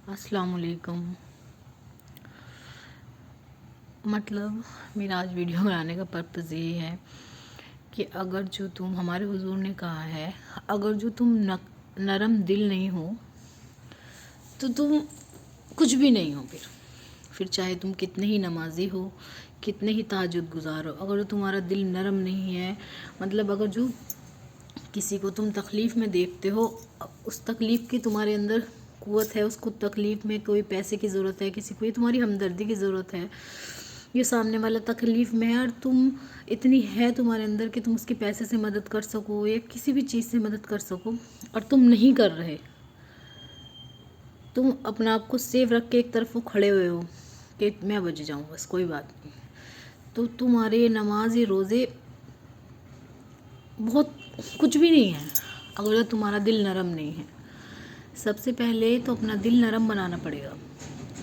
السلام علیکم۔ مطلب میرا آج ویڈیو بنانے کا پرپز یہ ہے کہ اگر جو تم ہمارے حضور نے کہا ہے، اگر جو تم نرم دل نہیں ہو تو تم کچھ بھی نہیں ہو۔ پھر چاہے تم کتنے ہی نمازی ہو، کتنے ہی تہجد گزار ہو، اگر تمہارا دل نرم نہیں ہے، مطلب اگر جو کسی کو تم تکلیف میں دیکھتے ہو، اس تکلیف کی تمہارے اندر قوت ہے، اس کو تکلیف میں کوئی پیسے کی ضرورت ہے، کسی کو یہ تمہاری ہمدردی کی ضرورت ہے، یہ سامنے والا تکلیف میں ہے اور تم اتنی ہے تمہارے اندر کہ تم اس کی پیسے سے مدد کر سکو یا کسی بھی چیز سے مدد کر سکو، اور تم نہیں کر رہے، تم اپنا آپ کو سیف رکھ کے ایک طرف وہ کھڑے ہوئے ہو کہ میں بچ جاؤں، بس کوئی بات نہیں، تو تمہارے یہ نماز یہ روزے بہت کچھ بھی نہیں ہے اگر تمہارا دل نرم نہیں ہے۔ سب سے پہلے تو اپنا دل نرم بنانا پڑے گا۔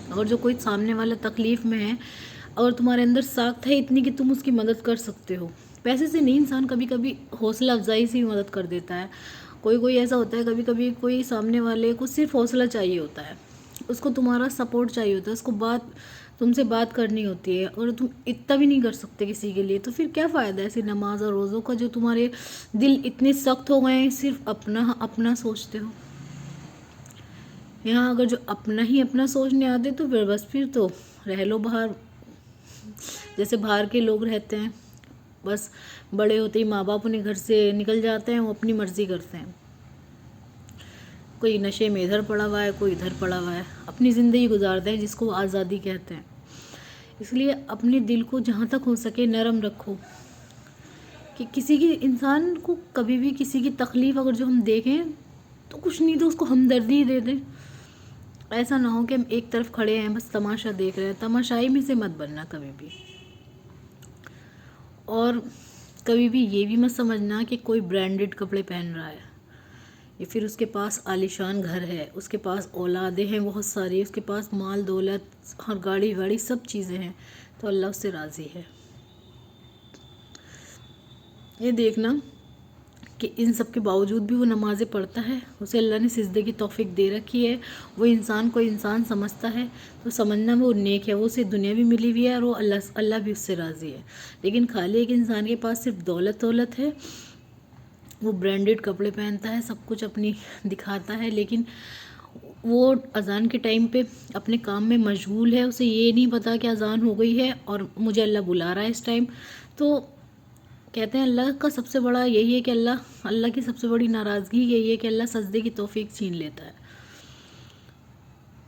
اگر جو کوئی سامنے والا تکلیف میں ہے، اگر تمہارے اندر ساخت ہے اتنی کہ تم اس کی مدد کر سکتے ہو، پیسے سے نہیں، انسان کبھی کبھی حوصلہ افزائی سے بھی مدد کر دیتا ہے، کوئی ایسا ہوتا ہے، کبھی کبھی کوئی سامنے والے کو صرف حوصلہ چاہیے ہوتا ہے، اس کو تمہارا سپورٹ چاہیے ہوتا ہے، اس کو تم سے بات کرنی ہوتی ہے، اور تم اتنا بھی نہیں کر سکتے کسی کے لیے، تو پھر کیا فائدہ ہے ایسی نماز اور روزوں کا جو تمہارے دل اتنے سخت ہو گئے ہیں، صرف اپنا سوچتے ہو۔ یہاں اگر جو اپنا ہی اپنا سوچنے آتے تو پھر تو رہ لو باہر، جیسے باہر کے لوگ رہتے ہیں، بس بڑے ہوتے ہی ماں باپ انہیں گھر سے نکل جاتے ہیں، وہ اپنی مرضی کرتے ہیں، کوئی نشے میں ادھر پڑا ہوا ہے، کوئی ادھر پڑا ہوا ہے، اپنی زندگی گزارتے ہیں جس کو آزادی کہتے ہیں۔ اس لیے اپنے دل کو جہاں تک ہو سکے نرم رکھو، کہ کسی کی انسان کو کبھی بھی کسی کی تکلیف اگر جو ہم دیکھیں تو کچھ نہیں تو اس کو ہمدردی دے دیں، ایسا نہ ہو کہ ہم ایک طرف کھڑے ہیں بس تماشا دیکھ رہے ہیں، تماشائی میں سے مت بننا کبھی بھی۔ اور کبھی بھی یہ بھی مت سمجھنا کہ کوئی برانڈڈ کپڑے پہن رہا ہے یا پھر اس کے پاس عالیشان گھر ہے، اس کے پاس اولادیں ہیں بہت ساری، اس کے پاس مال دولت اور گاڑی واڑی سب چیزیں ہیں، تو اللہ اس سے راضی ہے۔ یہ دیکھنا کہ ان سب کے باوجود بھی وہ نمازیں پڑھتا ہے، اسے اللہ نے سجدے کی توفیق دے رکھی ہے، وہ انسان کو انسان سمجھتا ہے، تو سمجھنا وہ نیک ہے، وہ اسے دنیا بھی ملی ہوئی ہے اور وہ اللہ بھی اس سے راضی ہے۔ لیکن خالی ایک انسان کے پاس صرف دولت ہے، وہ برانڈڈ کپڑے پہنتا ہے، سب کچھ اپنی دکھاتا ہے، لیکن وہ اذان کے ٹائم پہ اپنے کام میں مشغول ہے، اسے یہ نہیں پتا کہ اذان ہو گئی ہے اور مجھے اللہ بلا رہا ہے اس ٹائم، تو کہتے ہیں اللہ کا سب سے بڑا یہی ہے کہ اللہ کی سب سے بڑی ناراضگی یہی ہے کہ اللہ سجدے کی توفیق چھین لیتا ہے،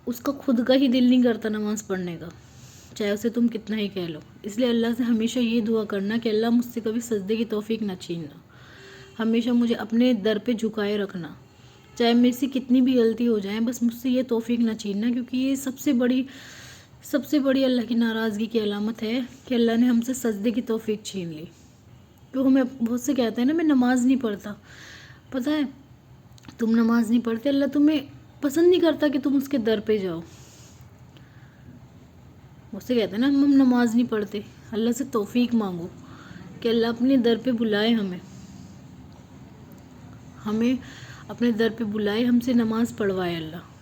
اس کا خود کا ہی دل نہیں کرتا نماز پڑھنے کا، چاہے اسے تم کتنا ہی کہہ لو۔ اس لیے اللہ سے ہمیشہ یہ دعا کرنا کہ اللہ مجھ سے کبھی سجدے کی توفیق نہ چھیننا، ہمیشہ مجھے اپنے در پہ جھکائے رکھنا، چاہے میرے سے کتنی بھی غلطی ہو جائیں، بس مجھ سے یہ توفیق نہ چھیننا، کیونکہ یہ سب سے بڑی اللہ کی ناراضگی کی علامت ہے کہ اللہ نے ہم سے سجدے کی توفیق چھین لی۔ تو ہمیں بہت سے کہتے ہیں نا میں نماز نہیں پڑھتا، پتہ ہے تم نماز نہیں پڑھتے، اللہ تمہیں پسند نہیں کرتا کہ تم اس کے در پہ جاؤ۔ بہت سے کہتے ہیں نا ہم نماز نہیں پڑھتے، اللہ سے توفیق مانگو کہ اللہ اپنے در پہ بلائے، ہمیں اپنے در پہ بلائے، ہم سے نماز پڑھوائے اللہ۔